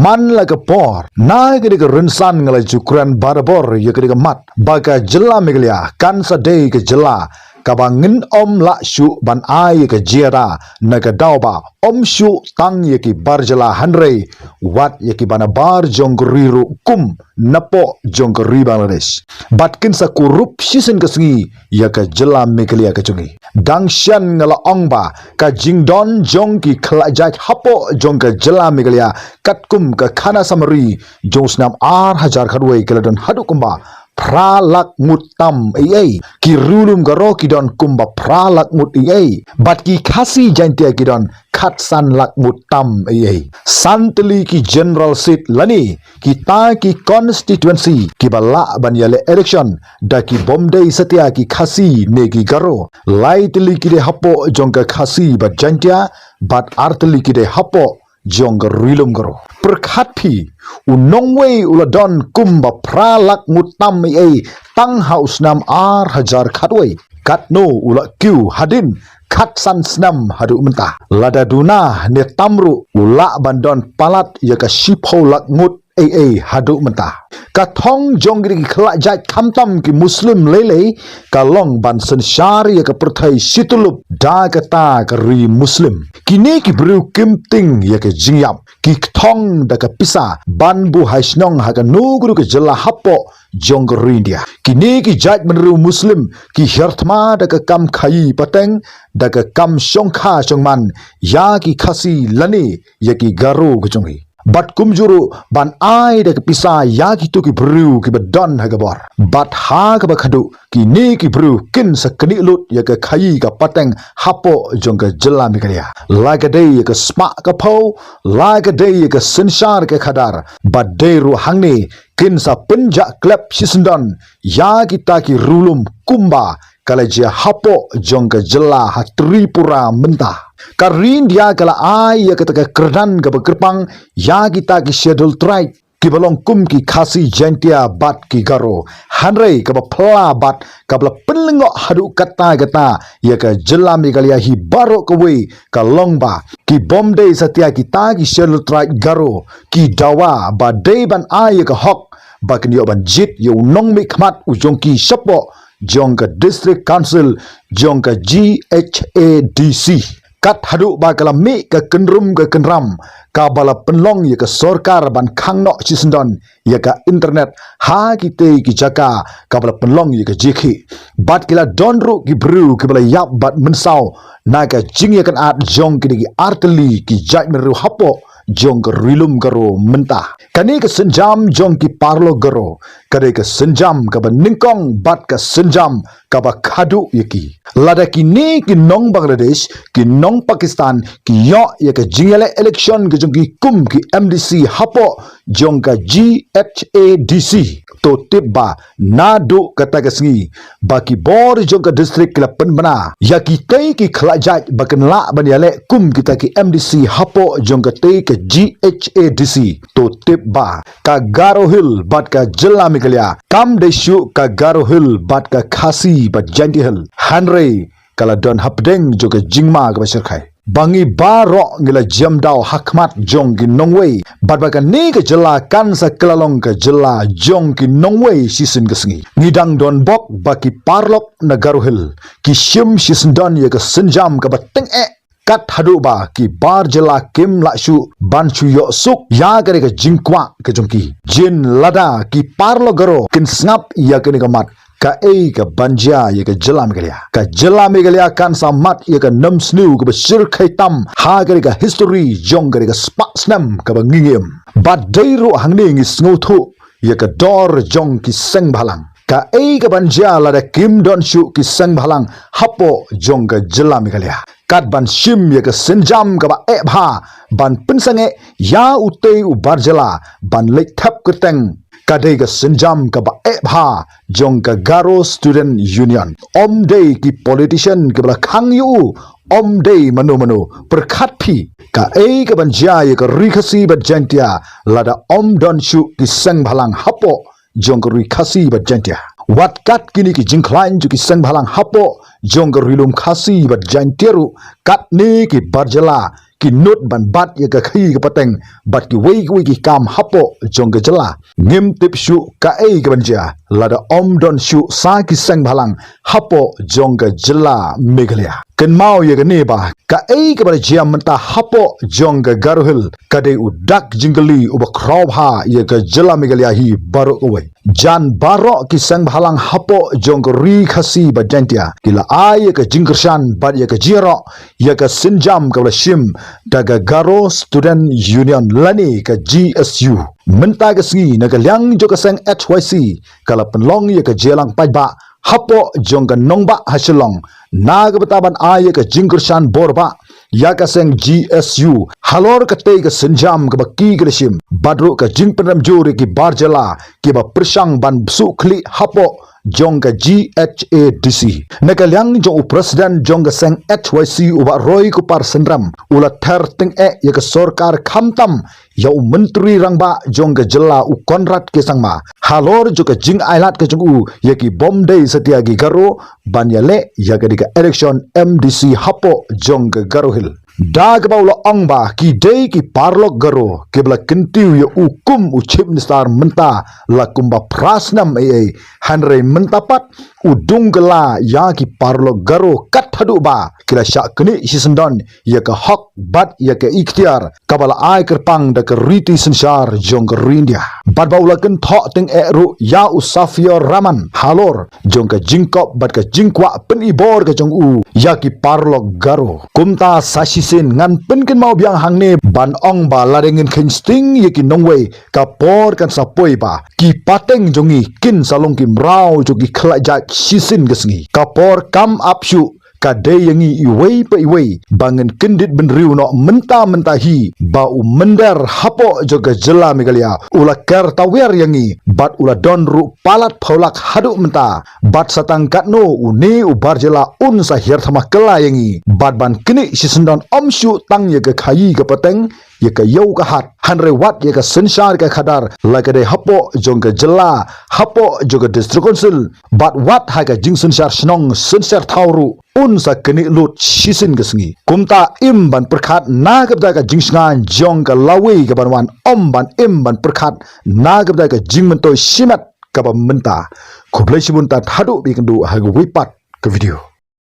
man la ka por na ke ke rinsan ngalai cukran barabor ye ke mat baga jela meglia kan sa dei ke jela kabangin la shu ban ai ke jera naga dauba shu tang ye ki barjala hanrei wat ye ki bana bar jongriru kum napo jongri Bangladesh batkin sa kurup sisen kesengi ya ka jela meglia ke chungi dangshan ngala ongba ka jingdon jong ki khlajat hapo jong ka jela meglia katkum ka khana samari josnam hajar khadwei keladon hadukumba pralak mutam ki rulum garo kidon kumba pralak mut bat ki khasi jantia kidon khatsan lak mutam santli ki general seat lani kita ki constituency ki bala banyale election da ki bomdei satia ki khasi ne ki garo lightly ki de hapo jongka khasi bat jantia bat artli ki de hapo jongka rilum garo perkhatpi unongwei uladon kumba pralak mutam tang haus nam hajar khatwei katno ula kiu hadin khatsan snam hadu mentah lada duna ne tamru ula bandon palat ya ka shipholak mut hadu mentah kathong jonggri khlak jat khamtam ki muslim lele kalong ban sensyari ya ka perthai situlup da kata kari muslim kini ki bru kimting ya ka jingyap ki thong da ka pisa ban bu haisnong ha ka nugru ka jela hapo jonggri dia kini ki jat menru muslim ki herthma da ka kam khai pateng da ka kam shongkha chongman ya ki khasi lani ya ki garu gujungi bat kumjuru ban ai da pisa ya ki tu ki bru ki badon ha gabor bat ha ka bakhadu ki ni ki bru kin sa kni lut ya ka khai ka pateng hapo jong ka jela mikria la ka dei ka sma ka pho la ka dei ka sinshar ka khadar bat dei ru hangni kin sa penja klep sisndon ya kita ki rulum kumba kalajia hapo jong ka jela ha tripura mentah karin dia kala ai ya kata kerdan ke bekerpang ya kita ki schedule tribe ki balong kum ki khasi jantia bat ki garo hanrei ka pla bat ka bla penlengo hadu kata ya ka jela megalia hi baro ka we ka longba ki bomde satia kita ki schedule tribe garo ki dawa ba dei ban ai ka hok ba knio ban jit yo nong mi khmat ujong ki sapo jong ka district council jong ka GHADC kat hadu ba kala mi ka kenrum ka kenram ka bala penlong ya ka sorkar ban khangno chisndon ya ka internet ha kite ki jaka ka bala penlong ya ka jekhi bat kila donru ki bru ki bala yap bat mensau na ka jing ya kan at jong ki artli ki jai meru hapo jong ka rilum garo mentah kani ka senjam jong ki parlo garo kade ka senjam ka ba ningkong bat ka senjam ka ba khadu yaki lada ki ni ki nong Bangladesh ki nong Pakistan ki yo ya ka jingale election ki jong ki kum ki MDC hapo jong ka GHADC to tibba nadu kata ka singi baki bor jong ka district kila penbana ya ki tei ki khlajat bakan la banyale kum kita ki MDC hapo jong ka tei ka GHADC to tibba ka Garo Hill bat ka jela mikalya kam deshu ka Garo Hill bat ka khasi bat janti hill hanrei kala don hapdeng jo ka jingma ka basir khai bangi baro ngila jamdao hakmat jong ki nongwei bat ba ka ni ka jela kan sa klalong ka jela jong ki nongwei sisin ka singi ngidang don bok baki parlok na Garo Hill ki shim sisin don ya ka senjam ka bateng kat hadu ba ki bar jela kim la shu ban chu yo suk ya kare ka jingkwa ka jongki jin lada ki parlo garo kin snap ya kene ka mat ka ka banja ya ka jela megalia kan samat ya ka nam snu ka basir khaitam ha kare ka history jong kare ka spa snam ka bangingem bat dairu hangne ngi snothu ya ka dor jong ki seng bhalang ka ka banja lada kim don shu ki seng bhalang hapo jong ka jela megalia kat ban shim ya ka senjam ka ba bha ban pensange ya utei u barjala ban lek thap keteng kadai ka senjam ka ba bha jong ka Garo Student Union om day ki politician ka bla khang yu om day manu perkhat phi ka ka ban ja ya ka rikhasi ba jantia lada om don shu ki sang bhalang hapo jong ka rikhasi ba jantia wat kat kini ki jingklain ju ki sang bhalang hapo jong ka rilum khasi ba jantiru kat ni ki barjala ki nut ban bat ya ka khi ka pateng bat ki wei ki kam hapo jong ka jala ngim tip shu ka ei ka banja lada om don shu sa ki sang bhalang hapo jong ka jala Meghalaya ken mau ya ka ne ba ka ei ka ba jia menta hapo jong ka garuhil ka de udak jingali uba kraw ha ya ka jala Meghalaya hi baro ko wei jan baro ki sang bhalang hapo jong ka ri khasi ba jantia kila ai ka jingkershan bat ya ka jiro ya ka sinjam ka shim daga garo student union lani ka GSU menta ka sgi na ka lyang jo ka sang HYC kala penlong ya ka jelang pajba hapo jong ka nongba hasilong naga bataban ay ka jingkershan borba ya ka sang GSU halor ka te ka sinjam ka baki ka shim badru ka jingpenam juri ki barjala ki ba persang ban su khli hapo jong ka GHADC nakalyang jong president jong ka sang HYC uba roy ku par sendram ula ther ting ya ka sorkar khamtam ya menteri rangba jong ka jela u konrad ke sangma halor jo ka jing ailat ka jong u ya ki bomdei setia gi garo banyale ya ka dika election MDC hapo jong ka garo hil dag baula angba ki dei ki parlok garo kebla kentiu ya ukum u chief minister menta la kumba prasnam hanre mentapat udung gela ya ki parlok garo kat hadu ba kila syak keni sisendon ya ka hak bat ya ka ikhtiar kabala ai kerpang da ka riti sensar jong ka rindia bat baula ken thok teng ru ya usafio raman halor jong ka jingkop bat ka jingkwa pen ibor ka jong u ya ki parlok garo kumta sasisen ngan pen ken mau biang hangne ban ong ba ladengin ken sting ya ki nongwei ka por kan sapoi ba ki pateng jongi kin salong ki mrau jogi khlajak sisin gesngi ka por kam apshu kadai yangi iwei pa iwei bangen kendit benriu no menta hi ba u mender hapo joga jela Meghalaya ula ker tawer yangi bat ula donru palat phaulak hadu menta bat satang katno uni u barjela un sa her thama kala yangi bat ban kini sisendon omshu tang ye ga khayi ga pateng ye ka yau ka hat 100 watt ye ka sensar ka khadar lagade hapo jongga jela hapo joga district council bat wat ha ka jing sensar snong sensar thauru un sa keni lut sisin gesngi kumta im ban perkhat na gabda ka jingsngan jong ka lawi ka banwan om ban im ban perkhat na gabda ka jingmento simat ka ba menta khoblai sibun ta thadu bi kandu ha wipat ka video